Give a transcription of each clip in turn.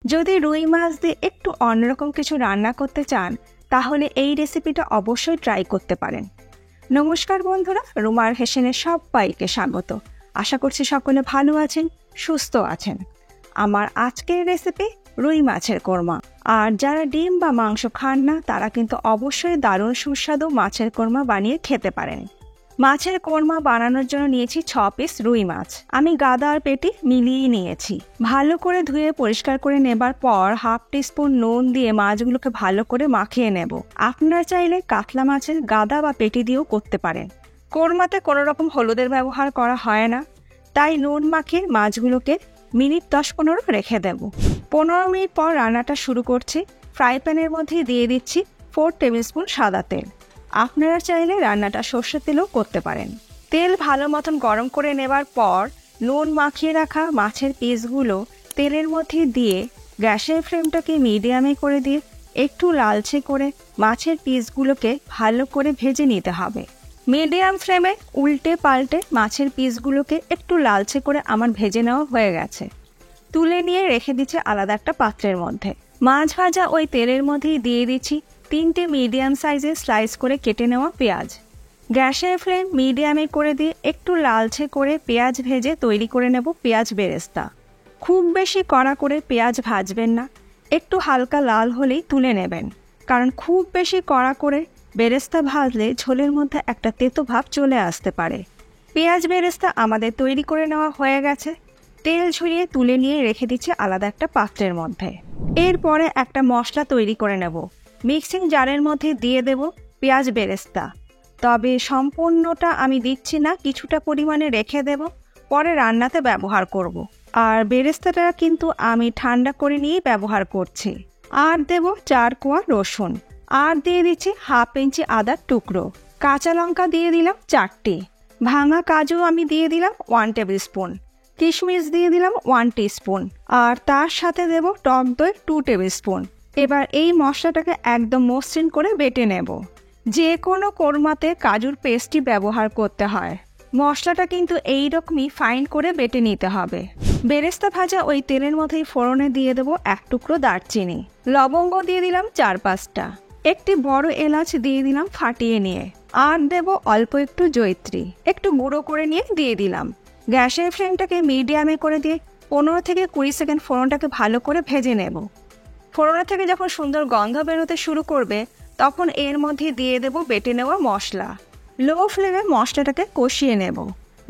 যদি রুই মাছ দিয়ে একটু অন্যরকম কিছু রান্না করতে চান তাহলে এই রেসিপিটা অবশ্যই ট্রাই করতে পারেন। নমস্কার বন্ধুরা, রুমার হেসেনে সবাইকে স্বাগত। আশা করছি সকলে ভালো আছেন, সুস্থ আছেন। আমার আজকের রেসিপি রুই মাছের কোরমা। আর যারা ডিম বা মাংস খান না তারা কিন্তু অবশ্যই দারুণ সুস্বাদু মাছের কোরমা বানিয়ে খেতে পারেন। মাছের কোরমা বানানোর জন্য নিয়েছি 6 পিস রুই মাছ। আমি গাদা আর পেটি মিলিয়ে নিয়েছি। ভালো করে ধুয়ে পরিষ্কার করে নেবার পর হাফ টিস্পুন নুন দিয়ে মাছগুলোকে ভালো করে মাখিয়ে নেব। আপনারা চাইলে কাতলা মাছের গাদা বা পেটি দিয়েও করতে পারেন। কোরমাতে কোনো রকম হলুদের ব্যবহার করা হয় না, তাই নুন মাখিয়ে মাছগুলোকে মিনিট 10-15 রেখে দেব। 15 মিনিট পর রান্নাটা শুরু করছি। ফ্রাই প্যানের মধ্যে দিয়ে দিচ্ছি 4 টেবিল স্পুন সাদা তেল। আপনারা চাইলে রান্নাটা সর্ষের তেলেও করতে পারেন। তেল ভালো মতন গরম করে নেবার পর নুন মাখিয়ে রাখা মাছের পিসগুলো তেলের মধ্যে দিয়ে গ্যাসের ফ্লেমটাকে মিডিয়ামে করে দিয়ে একটু লালচে করে মাছের পিসগুলোকে ভালো করে ভেজে নিতে হবে। মিডিয়াম ফ্লেমে উল্টে পাল্টে মাছের পিসগুলোকে একটু লালচে করে আমার ভেজে নেওয়া হয়ে গেছে। তুলে নিয়ে রেখে দিচ্ছি আলাদা একটা পাত্রের মধ্যে। মাছ ভাজা ওই তেলের মধ্যেই দিয়ে দিচ্ছি 3টে মিডিয়াম সাইজের স্লাইস করে কেটে নেওয়া পেঁয়াজ। গ্যাসের ফ্লেম মিডিয়ামে করে দিয়ে একটু লালচে করে পেঁয়াজ ভেজে তৈরি করে নেব পেঁয়াজ বেরেস্তা। খুব বেশি কড়া করে পেঁয়াজ ভাজবেন না, একটু হালকা লাল হলেই তুলে নেবেন, কারণ খুব বেশি কড়া করে বেরেস্তা ভাজলে ঝোলের মধ্যে একটা তেতো ভাব চলে আসতে পারে। পেঁয়াজ বেরেস্তা আমাদের তৈরি করে নেওয়া হয়ে গেছে। তেল ঝরিয়ে তুলে নিয়ে রেখে দিচ্ছি আলাদা একটা পাত্রের মধ্যে। এরপরে একটা মশলা তৈরি করে নেব। মিক্সিং জারের মধ্যে দিয়ে দেব পেঁয়াজ বেরেস্তা, তবে সম্পূর্ণটা আমি দিচ্ছি না, কিছুটা পরিমাণে রেখে দেব, পরে রান্নাতে ব্যবহার করব। আর বেরেস্তাটা কিন্তু আমি ঠান্ডা করে নিয়েই ব্যবহার করছি। আর দেব 4 কোয়া রসুন, আর দিয়ে দিচ্ছি হাফ ইঞ্চি আদার টুকরো। কাঁচা লঙ্কা দিয়ে দিলাম 4টি। ভাঙা কাজু আমি দিয়ে দিলাম 1 টেবিল স্পুন। কিশমিশ দিয়ে দিলাম 1 টিস্পুন। আর তার সাথে দেব টক দই 2 টেবিল স্পুন। এবার এই মশলাটাকে একদম মসৃণ করে বেটে নেব। যে কোনো কোরমাতে কাজুর পেস্টই ব্যবহার করতে হয়। মশলাটা কিন্তু এইরকমই ফাইন করে বেটে নিতে হবে। বেরেস্তা ভাজা ওই তেলের মধ্যেই ফোড়নে দিয়ে দেব 1 টুকরো দারচিনি। লবঙ্গ দিয়ে দিলাম 4-5টা। একটি বড় এলাচ দিয়ে দিলাম ফাটিয়ে নিয়ে। আর দেব অল্প একটু জয়িত্রী, একটু গুঁড়ো করে নিয়ে দিয়ে দিলাম। গ্যাসের ফ্লেমটাকে মিডিয়ামে করে দিয়ে 15 থেকে 20 সেকেন্ড ফোড়নটাকে ভালো করে ভেজে নেব। ফোড়নের থেকে যখন সুন্দর গন্ধ বেরোতে শুরু করবে তখন এর মধ্যে দিয়ে দেব বেটে নেওয়া মশলা। লো ফ্লেমে মশলাটাকে কষিয়ে নেব।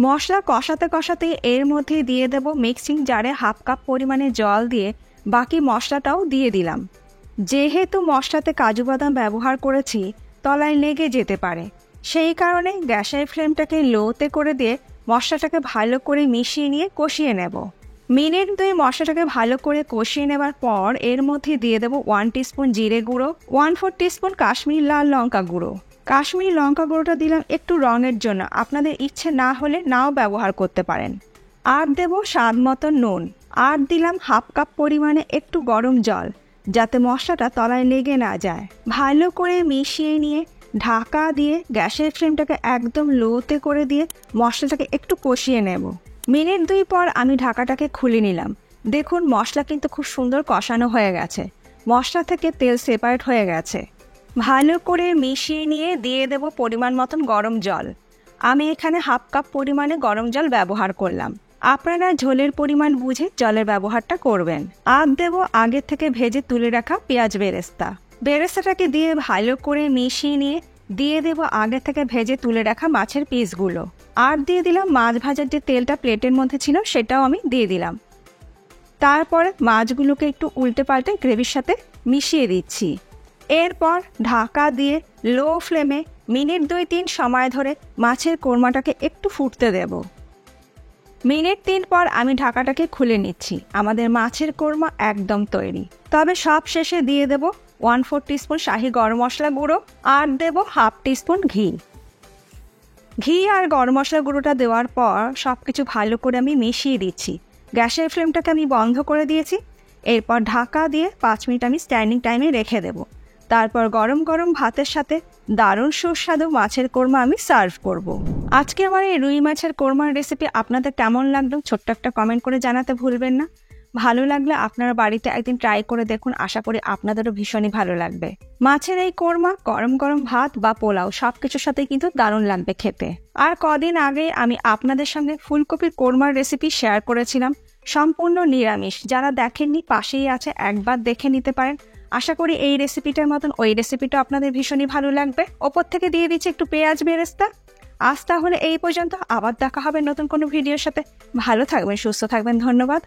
মশলা কষাতে কষাতে এর মধ্যে দিয়ে দেব মিক্সিং জারে হাফ কাপ পরিমাণে জল দিয়ে বাকি মশলাটাও দিয়ে দিলাম। যেহেতু মশলাতে কাজু বাদাম ব্যবহার করেছি, তলায় লেগে যেতে পারে, সেই কারণে গ্যাসের ফ্লেমটাকে লোতে করে দিয়ে মশলাটাকে ভালো করে মিশিয়ে নিয়ে কষিয়ে নেব। মিনিট 2 মশলাটাকে ভালো করে কষিয়ে নেবার পর এর মধ্যে দিয়ে দেব 1 টিস্পুন জিরে গুঁড়ো, 1/4 টিস্পুন কাশ্মীরি লাল লঙ্কা গুঁড়ো। কাশ্মীরি লঙ্কা গুঁড়োটা দিলাম একটু রঙের জন্য, আপনাদের ইচ্ছে না হলে নাও ব্যবহার করতে পারেন। আর দেব স্বাদ মতো নুন। আর দিলাম হাফ কাপ পরিমাণে একটু গরম জল, যাতে মশলাটা তলায় লেগে না যায়। ভালো করে মিশিয়ে নিয়ে ঢাকা দিয়ে গ্যাসের ফ্লেমটাকে একদম লোতে করে দিয়ে মশলাটাকে একটু কষিয়ে নেব। মিনিট 2 পর আমি ঢাকাটাকে খুলে নিলাম। দেখুন মশলা কিন্তু খুব সুন্দর কষানো হয়ে গেছে, মশলা থেকে তেল সেপারেট হয়ে গেছে। ভালো করে মিশিয়ে নিয়ে দিয়ে দেব পরিমাণ মতন গরম জল। আমি এখানে হাফ কাপ পরিমাণে গরম জল ব্যবহার করলাম। আপনারা ঝোলের পরিমাণ বুঝে জলের ব্যবহারটা করবেন। আর দেব আগে থেকে ভেজে তুলে রাখা পেঁয়াজ বেরেস্তা। বেরেস্তাটাকে দিয়ে ভালো করে মিশিয়ে নিয়ে দিয়ে দেব আগে থেকে ভেজে তুলে রাখা মাছের পিসগুলো। আর দিয়ে দিলাম মাছ ভাজার যে তেলটা প্লেটের মধ্যে ছিল সেটাও আমি দিয়ে দিলাম। তারপরে মাছগুলোকে একটু উল্টে পাল্টে গ্রেভির সাথে মিশিয়ে দিচ্ছি। এরপর ঢাকা দিয়ে লো ফ্লেমে মিনিট 2-3 সময় ধরে মাছের কোরমাটাকে একটু ফুটতে দেব। মিনিট 3 পর আমি ঢাকাটাকে খুলে নিচ্ছি। আমাদের মাছের কোরমা একদম তৈরি। তবে সব শেষে দিয়ে দেব 1/4 টিস্পুন শাহি গরম মশলা গুঁড়ো। আর দেব হাফ টিস্পুন ঘি। ঘি আর গরম মশলা গুঁড়োটা দেওয়ার পর সব কিছু ভালো করে আমি মিশিয়ে দিচ্ছি। গ্যাসের ফ্লেমটাকে আমি বন্ধ করে দিয়েছি। এরপর ঢাকা দিয়ে 5 মিনিট আমি স্ট্যান্ডিং টাইমে রেখে দেব। তারপর গরম গরম ভাতের সাথে দারুণ সুস্বাদু মাছের কোরমা আমি সার্ভ করব। আজকে আমার এই রুই মাছের কোরমার রেসিপি আপনাদের কেমন লাগলো ছোট্ট একটা কমেন্ট করে জানাতে ভুলবেন না। ভালো লাগলে আপনারা বাড়িতে একদিন ট্রাই করে দেখুন, আশা করি আপনাদেরও ভীষণই ভালো লাগবে। মাছের এই কোরমা গরম গরম ভাত বা পোলাও সবকিছুর সাথে কিন্তু দারুণ লাগবে খেতে। আর কদিন আগে আমি আপনাদের সঙ্গে ফুলকপির কোরমার রেসিপি শেয়ার করেছিলাম, সম্পূর্ণ নিরামিষ। যারা দেখেননি পাশেই আছে, একবার দেখে নিতে পারেন। আশা করি এই রেসিপিটার মতন ওই রেসিপিটা আপনাদের ভীষণই ভালো লাগবে। ওপর থেকে দিয়ে দিচ্ছি একটু পেঁয়াজ বেরেস্তা। আজ তাহলে এই পর্যন্ত, আবার দেখা হবে নতুন কোনো ভিডিওর সাথে। ভালো থাকবেন, সুস্থ থাকবেন, ধন্যবাদ।